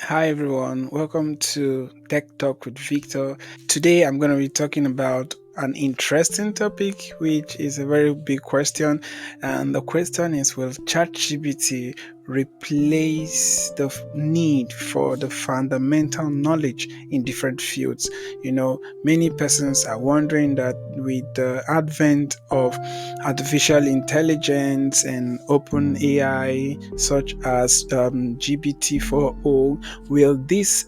Hi everyone, welcome to Tech Talk with Victor. Today I'm going to be talking about an interesting topic, which is a very big question. And the question is, will ChatGPT replace the need for the fundamental knowledge in different fields? Many persons are wondering that with the advent of artificial intelligence and open AI, such as GPT 4.0, will this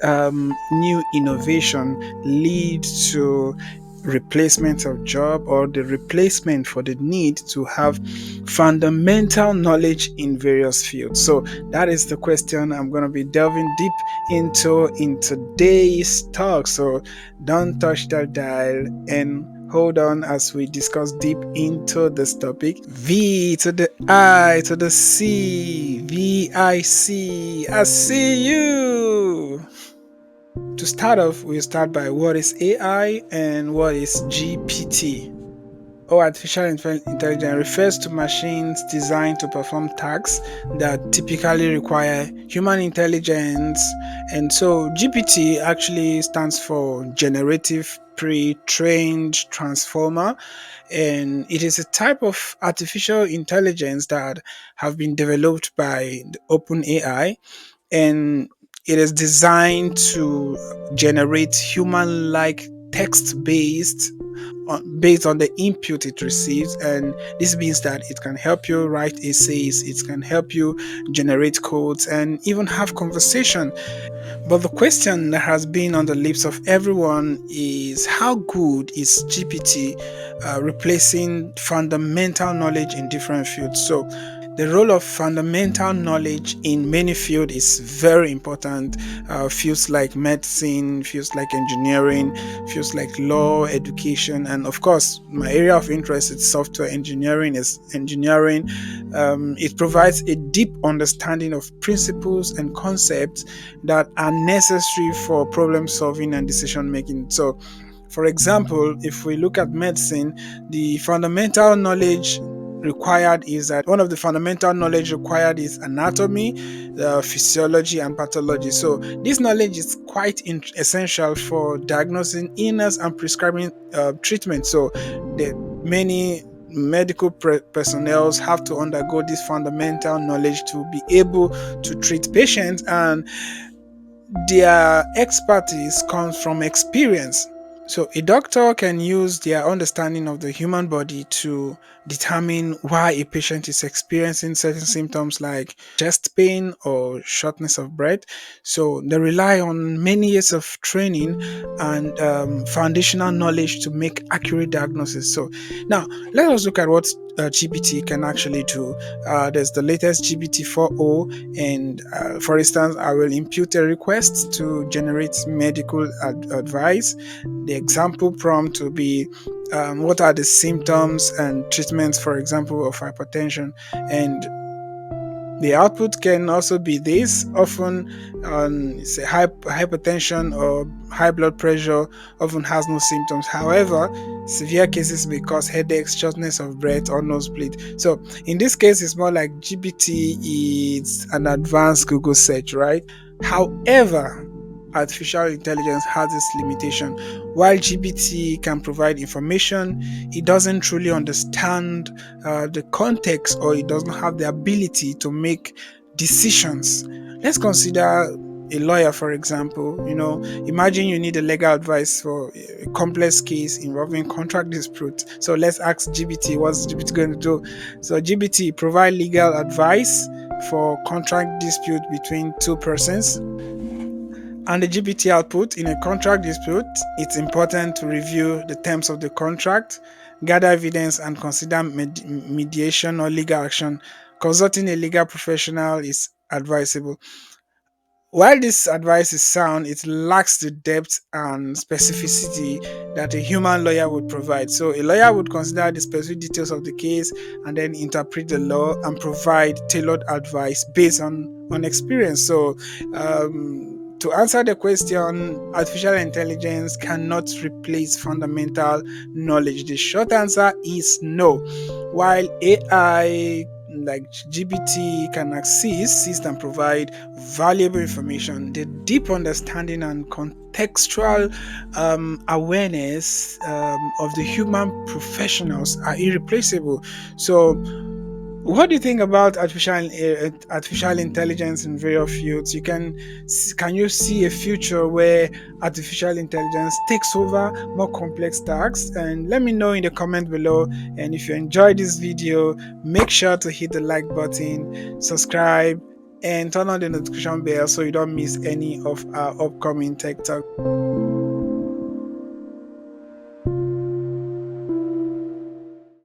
new innovation lead to replacement of job or the replacement for the need to have fundamental knowledge in various fields? So that is the question I'm going to be delving deep into in today's talk. So don't touch that dial and hold on as we discuss deep into this topic. V to the I to the C, VIC. I see you. To start off, we'll start by what is AI and what is GPT. Artificial intelligence refers to machines designed to perform tasks that typically require human intelligence. And so GPT actually stands for Generative Pre-trained Transformer, and it is a type of artificial intelligence that have been developed by the OpenAI, and it is designed to generate human-like text-based based on the input it receives. And this means that it can help you write essays, it can help you generate codes, and even have conversation. But the question that has been on the lips of everyone is, how good is GPT replacing fundamental knowledge in different fields? So the role of fundamental knowledge in many fields is very important. Fields like medicine, fields like engineering, fields like law, education, and of course, my area of interest is software engineering. It provides a deep understanding of principles and concepts that are necessary for problem solving and decision making. So, for example, if we look at medicine, the fundamental knowledge required is that one of the fundamental knowledge required is anatomy, physiology, and pathology. So this knowledge is quite essential for diagnosing illness and prescribing treatment. So the many medical personnel have to undergo this fundamental knowledge to be able to treat patients, and their expertise comes from experience. So a doctor can use their understanding of the human body to determine why a patient is experiencing certain symptoms like chest pain or shortness of breath. So they rely on many years of training and foundational knowledge to make accurate diagnosis. So now let us look at what GPT can actually do. There's the latest GPT 4.0, and for instance, I will input a request to generate medical advice. The example prompt will be, what are the symptoms and treatments, for example, of hypertension? And the output can also be this. Often, say hypertension or high blood pressure often has no symptoms. However, severe cases may cause headaches, shortness of breath, or nosebleed. So, in this case, it's more like GPT is an advanced Google search, right? However, artificial intelligence has this limitation. While GPT can provide information, it doesn't truly understand the context, or it doesn't have the ability to make decisions. Let's consider a lawyer, for example. Imagine you need a legal advice for a complex case involving contract dispute. So let's ask GPT, what's GPT going to do? So GPT provide legal advice for contract dispute between two persons. And the GPT output: in a contract dispute, it's important to review the terms of the contract, gather evidence, and consider mediation or legal action. Consulting a legal professional is advisable. While this advice is sound, it lacks the depth and specificity that a human lawyer would provide. So, a lawyer would consider the specific details of the case and then interpret the law and provide tailored advice based on experience. So, to answer the question, artificial intelligence cannot replace fundamental knowledge. The short answer is no. While AI like GPT can assist and provide valuable information, they deep understanding and contextual awareness of the human professionals are irreplaceable. So, what do you think about artificial intelligence in various fields? Can you see a future where artificial intelligence takes over more complex tasks? And let me know in the comment below. And if you enjoyed this video, make sure to hit the like button, subscribe, and turn on the notification bell so you don't miss any of our upcoming tech talk.